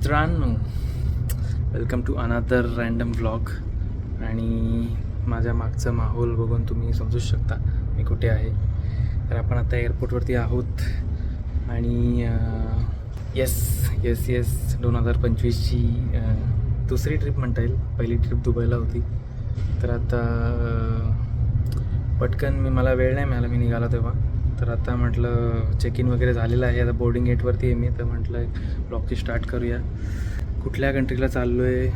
मित्रांनो, welcome to another random vlog. आणि माझ्या मागचं माहोल बघून तुम्ही समजूच शकता मी कुठे आहे. तर आपण आता एअरपोर्टवरती आहोत आणि येस 2025ची दुसरी ट्रिप म्हणता येईल. पहिली ट्रिप दुबईला होती. तर आता पटकन मला वेळ नाही मिळाला, मी निघाला तेव्हा. तर आता म्हटलं चेक इन वगैरे झालेलं आहे. आता बोर्डिंग गेटवरती आहे मी. तर म्हटलं ब्लॉगची स्टार्ट करूया. कुठल्या कंट्रीला चाललो आहे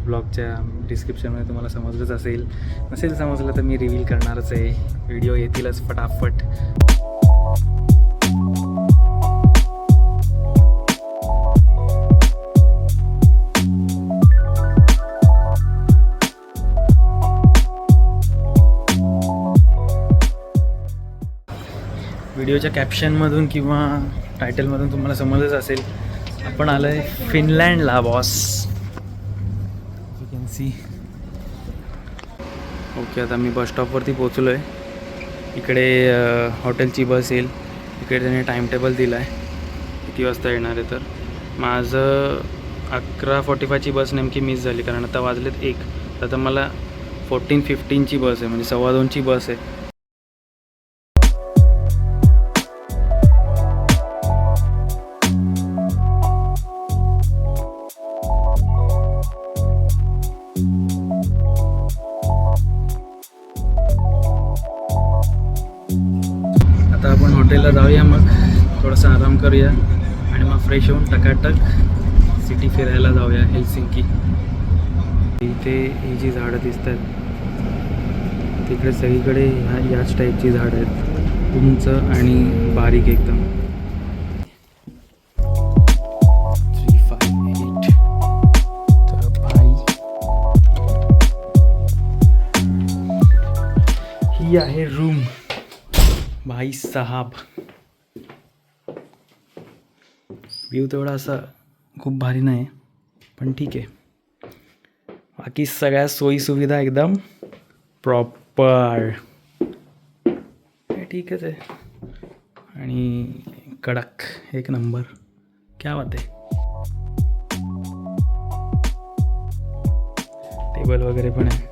ब्लॉगच्या डिस्क्रिप्शनमध्ये तुम्हाला समजलंच असेल. नसेल समजलं तर मी रिव्हील करणारच आहे. व्हिडिओ येतीलच फटाफट. व्हिडिओच्या कॅप्शनमधून किंवा टायटलमधून तुम्हाला समजलंच असेल, आपण आलो आहे फिनलँडला boss. You can see. Okay, आता मी बस स्टॉपवरती पोचलो आहे. इकडे हॉटेलची बस येईल. इकडे त्याने टाईम टेबल दिला आहे किती वाजता येणार आहे. तर माझं 11:45ची बस नेमकी मिस झाली, कारण आता वाजलेत 1. आता मला 14:15ची बस आहे, म्हणजे 2:15ची बस आहे. आता आपण हॉटेलला जाऊया, मग थोडासा आराम करूया आणि मग फ्रेश होऊन टकाटक सिटी फिरायला जाऊया. हेल्सिंकी. इथे ही जी झाडं दिसत आहेत तिकडे सगळीकडे याच टाईपची झाडं आहेत, उंच आणि बारीक एकदम. 358. तर भाई ही आहे रूम. भाई साहब, व्ह्यू तेवढा असा खूप भारी नाही, पण ठीक आहे. बाकी सगळ्या सोयीसुविधा एकदम प्रॉपर, ठीकच आहे. आणि कडक, एक नंबर, क्या बात आहे. टेबल वगैरे पण आहे.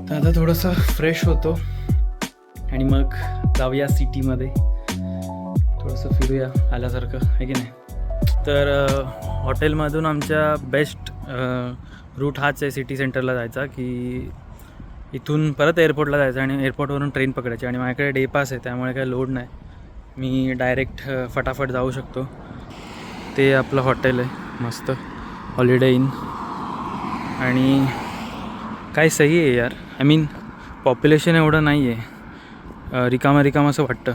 तर आता थोडंसं फ्रेश होतो आणि मग जाऊया सिटीमध्ये, थोडंसं फिरूया आल्यासारखं आहे की नाही. तर हॉटेलमधून आमच्या बेस्ट रूट हाच आहे सिटी सेंटरला जायचा, की इथून परत एअरपोर्टला जायचं आणि एअरपोर्टवरून ट्रेन पकडायची. आणि माझ्याकडे डे पास आहे, त्यामुळे काही लोड नाही, मी डायरेक्ट फटाफट जाऊ शकतो. ते आपलं हॉटेल आहे मस्त, हॉलिडे इन. आणि काय सही आहे यार. आय मीन पॉप्युलेशन एवढं नाही आहे, रिकामा असं वाटतं.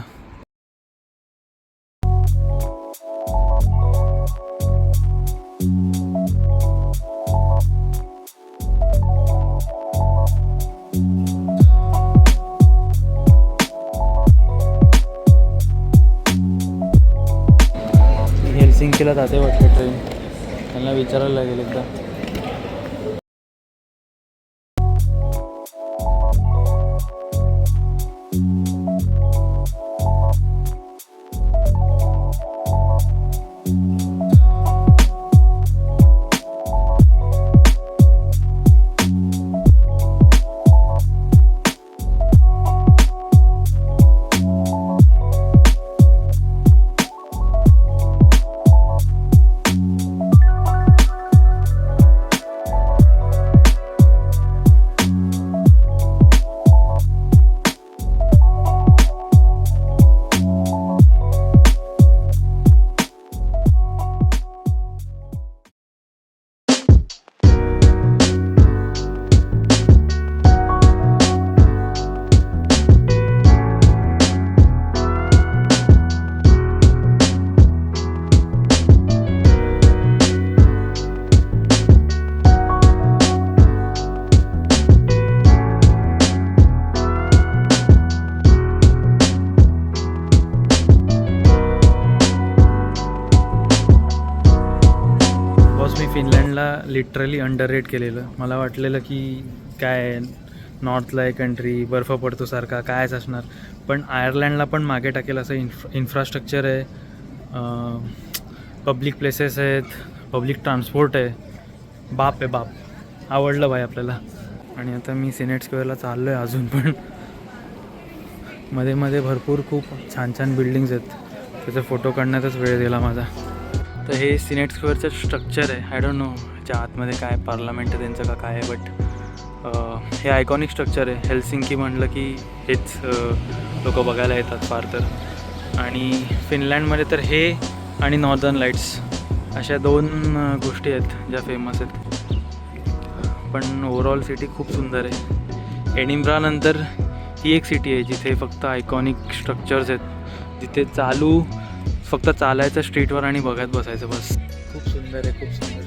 हेल्सिंकीला जाते वाटतं ट्रेन, त्यांना विचारायला लागेल एकदा. फिनलँडला लिटरली अंडररेट केलेलं. मला वाटलेलं की काय नॉर्थला आहे कंट्री, बर्फ पडतो सारखा, कायच असणार. पण आयर्लंडला पण मागे टाकेल असं इन्फ्रास्ट्रक्चर आहे. पब्लिक प्लेसेस आहेत, पब्लिक ट्रान्सपोर्ट आहे. बाप आहे बाप. आवडलं भाई आपल्याला. आणि आता मी सिनेट स्क्वेअरला चाललो आहे अजून पण. मध्ये मध्ये भरपूर खूप छान छान बिल्डिंग्स आहेत, त्याचे फोटो काढण्यातच वेळ दिला माझा. तर हे सिनेट स्क्वेअरचं स्ट्रक्चर आहे. आय डोंट नो ह्याच्या आतमध्ये काय पार्लमेंट आहे त्यांचं का काय आहे, बट हे आयकॉनिक स्ट्रक्चर आहे. हेल्सिंकी म्हटलं की हेच लोक बघायला येतात फार तर. आणि फिनलँडमध्ये तर हे आणि नॉर्दर्न लाईट्स अशा 2 गोष्टी आहेत ज्या फेमस आहेत. पण ओव्हरऑल सिटी खूप सुंदर आहे. एडिनब्रानंतर ही एक सिटी आहे जिथे फक्त आयकॉनिक स्ट्रक्चर्स आहेत, जिथे फक्त चालायचं स्ट्रीटवर आणि बघत बसायचं बस. खूप सुंदर आहे, खूप सुंदर.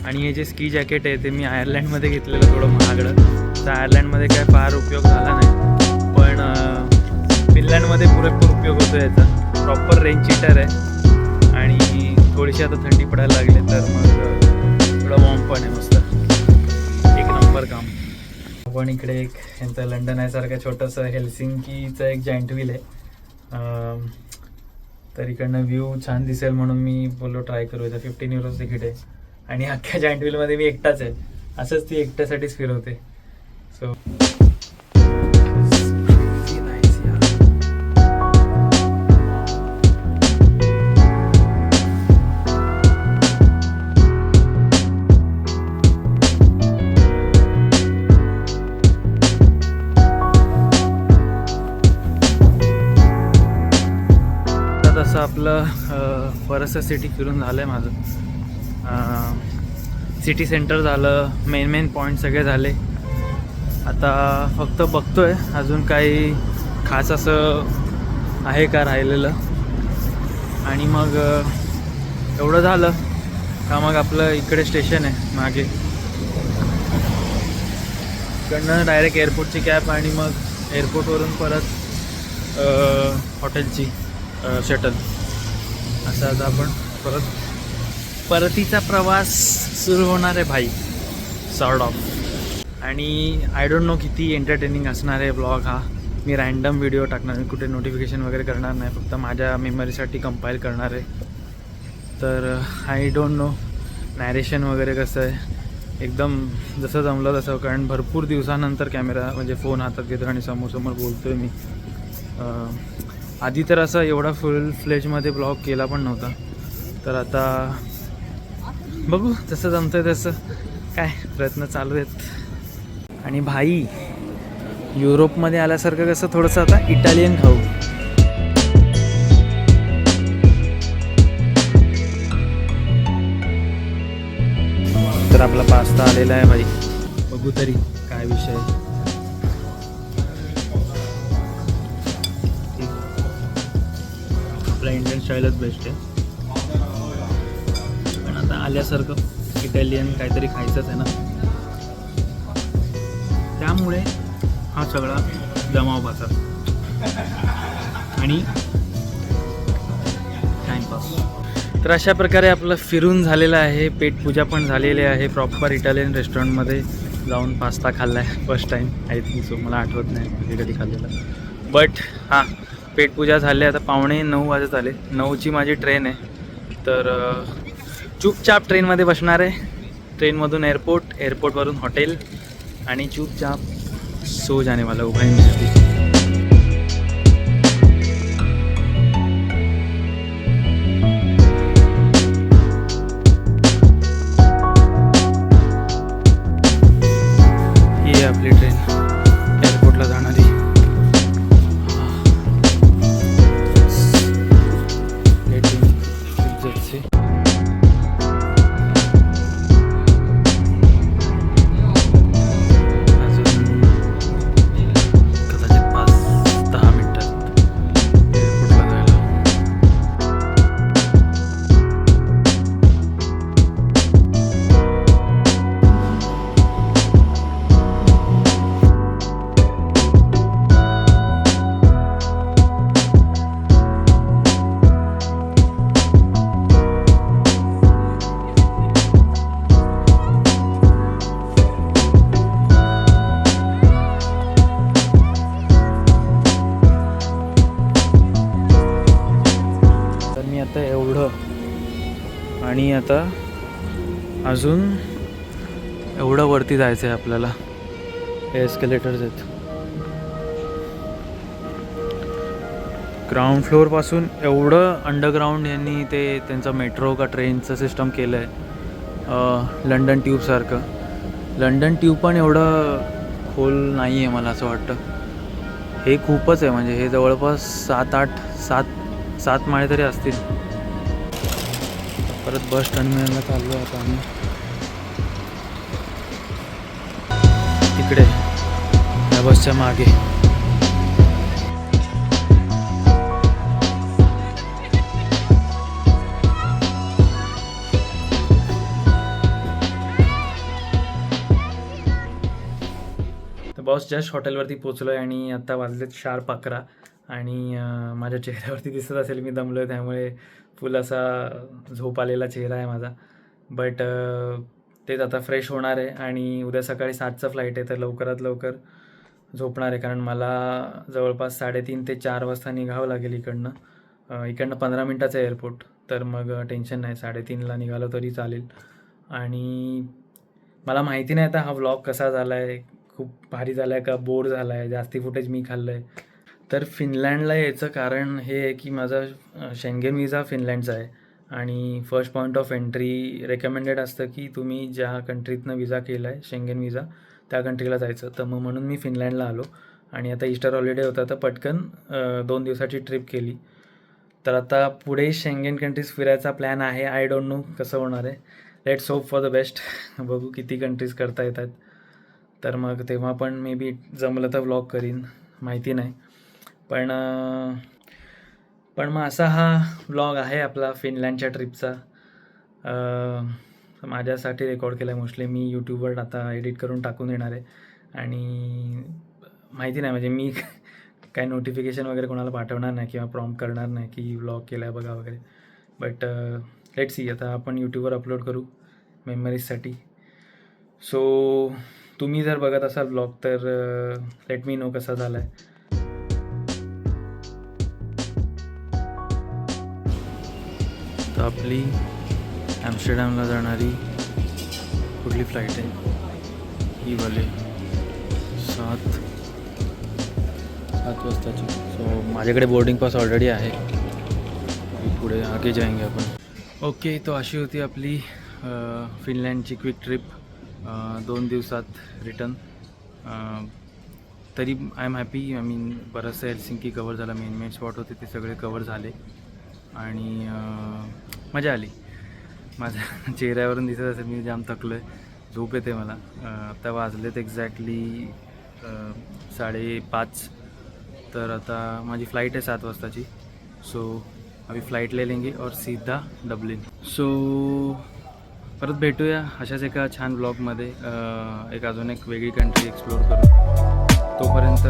आणि हे जे स्की जॅकेट आहे ते मी आयर्लंडमध्ये घेतलेलं, थोडं महागडं. तर आयर्लंडमध्ये काय फार उपयोग झाला नाही, पण फिनलँडमध्ये पुरेपूर उपयोग होतो याचा. प्रॉपर रेन चीटर आहे आणि थोडीशी आता थंडी पडायला लागली तर मग थोडं वॉर्म पण आहे. मस्त एक नंबर काम. आपण इकडे एक यांचं लंडन आहे सारखं छोटंसं हेल्सिंकीचं एक जायंट व्हील आहे. तर इकडनं व्ह्यू छान दिसेल म्हणून मी बोललो ट्राय करूया. 15 युरोज तिकीट आहे आणि अख्ख्या जायंट व्हीलमध्ये मी एकटाच आहे. असंच ती एकट्यासाठीच फिरवते. सो तसं आपलं बरंचसं सिटी फिरून झालं आहे माझं. सिटी सेंटर झालं, मेन पॉईंट सगळे झाले. आता फक्त बघतोय अजून काही खास असं आहे का राहिलेलं. आणि मग एवढं झालं का मग आपलं इकडे स्टेशन आहे मागे, इकडनं डायरेक्ट एअरपोर्टची कॅब आणि मग एअरपोर्टवरून परत हॉटेलची शटल. असं आता आपण परतीचा प्रवास सुरू होणार आहे भाई, सॉर्ट ऑफ. आणि आय डोंट नो किती एंटरटेनिंग असणार आहे ब्लॉग हा. मी रँडम व्हिडिओ टाकणार, मी कुठे नोटिफिकेशन वगैरे करणार नाही, फक्त माझ्या मेमरीसाठी कंपाईल करणार आहे. तर आय डोंट नो नॅरेशन वगैरे कसं आहे, एकदम जसं जमलं तसं. कारण भरपूर दिवसानंतर कॅमेरा म्हणजे फोन हातात घेतो आणि समोर बोलतो आहे मी. आधी तर असं एवढा फुल फ्लेजमध्ये ब्लॉग केला पण नव्हता. तर आता बघू जसं जमतं तसं, काय प्रयत्न चालू आहेत. आणि भाई युरोपमध्ये आल्यासारखं कसं थोडंसं आता इटालियन खाऊ. तर आपला पास्ता आलेला आहे भाई, बघू तरी काय विषय. आपला इंडियन स्टाईलच बेस्ट आहे, पण आता आल्यासारखं इटालियन काहीतरी खायचंच आहे ना, त्यामुळे हा सगळा जमाव पाहतात आणि टाईमपास. तर अशा प्रकारे आपलं फिरून झालेलं आहे. पेटपूजा पण झालेली आहे. प्रॉपर इटालियन रेस्टॉरंटमध्ये जाऊन पास्ता खाल्ला आहे first time. I think so, मला आठवत नाही मी कधी खाल्लेलं. बट हां, पेटपूजा झाली. आता 8:45 वाजत आले. 9ची माझी ट्रेन आहे. तर चुपचाप ट्रेनमध्ये बसणार आहे. ट्रेनमधून एअरपोर्टवरून हॉटेल आणि चुपचाप सो जाने वाला हूँ भाई. ही आपली ट्रेन एअरपोर्टला जाणारी. आणि आता अजून एवढं वरती जायचं आहे आपल्याला. हे एस्केलेटर्स आहेत. ग्राउंड फ्लोअरपासून एवढं अंडरग्राऊंड यांनी ते त्यांचं मेट्रो का ट्रेनचं सिस्टम केलं आहे, लंडन ट्यूबसारखं. लंडन ट्यूब पण एवढं खोल नाही आहे मला असं वाटतं. हे खूपच आहे, म्हणजे हे जवळपास 7 माळे तरी असतील. परत बस टर्मिनलला चाललो आहे आता आम्ही. तिकडे या बसच्या मागे बॉस जस्ट हॉटेलवरती पोचलो आहे आणि आता वाजलेत 4:11 आणि माझ्या चेहऱ्यावरती दिसत असेल मी दमलो आहे, त्यामुळे फुल असा झोप आलेला चेहरा आहे माझा. बट तेच आता फ्रेश होणार आहे आणि उद्या सकाळी 7चं फ्लाईट आहे, तर लवकरात लवकर झोपणार आहे, कारण मला जवळपास 3:30 ते 4 वाजता निघावं लागेल इकडनं. 15 मिनटाचं एअरपोर्ट, तर मग टेन्शन नाही, 3:30ला निघालो तरी चालेल. आणि मला माहिती नाही आता हा व्लॉग कसा झाला आहे, खूप भारी झाला आहे का बोर झाला आहे, जास्ती फुटेज मी खाल्लं आहे. तर फिनलँडला यायचं कारण हे आहे की माझा शेंगेन विजा फिनलँडचा आहे आणि first point of entry recommended असतं की तुम्ही ज्या कंट्रीतनं विजा केला आहे शेंगेन विजा त्या कंट्रीला जायचं. तर मग म्हणून मी फिनलँडला आलो आणि आता ईस्टर हॉलिडे होता तर पटकन 2 दिवसाची ट्रिप केली. तर आता पुढे शेंगेन कंट्रीज फिरायचा प्लॅन आहे. आय डोंट नो कसं होणार आहे. Let's hope for the best. बघू किती कंट्रीज करता येतात, तर मग तेव्हा पण मे बी जमलं तर व्लॉग करीन, माहिती नाही. पण मग असा हा व्लॉग आहे आपला फिनलँडच्या ट्रिपचा. माझ्यासाठी रेकॉर्ड केला आहे मोस्टली. मी यूट्यूबवर आता एडिट करून टाकून देणार आहे आणि माहिती नाही, म्हणजे मी काय नोटिफिकेशन वगैरे कोणाला पाठवणार नाही किंवा प्रॉम्प्ट करणार नाही की व्लॉग केला आहे बघा वगैरे. बट लेट्स सी, आता आपण यूट्यूबवर अपलोड करू मेमरीजसाठी. सो तुम्ही जर बघत असाल ब्लॉग तर लेट मी नो कसा झाला आहे. तर आपली ॲम्स्टरडॅमला जाणारी कुठली फ्लाईट आहे ही वाली 7 वाजताची. सो माझ्याकडे बोर्डिंग पास ऑलरेडी आहे, पुढे आगे जाएंगे आपण. ओके, तो अशी होती आपली फिनलँडची क्विक ट्रिप 2 दिवसात रिटर्न. तरी I am happy. I mean बरंचसं हेल्सिंकी कवर झाला, मेन स्पॉट होते ते सगळे कवर झाले आणि मजा आली. माझ्या चेहऱ्यावरून दिसत असेल मी जाम थकलो आहे, झोप येते मला. आता वाजलेत एक्झॅक्टली 5:30. तर आता माझी फ्लाईट आहे 7 वाजताची. सो अभी फ्लाईट ले लेंगे और सीधा डब्लिन. सो परत भेटूया अशाच एका छान ब्लॉगमध्ये, एक अजून एक वेगळी कंट्री एक्सप्लोअर करू. तोपर्यंत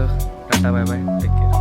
tata, bye bye, take care.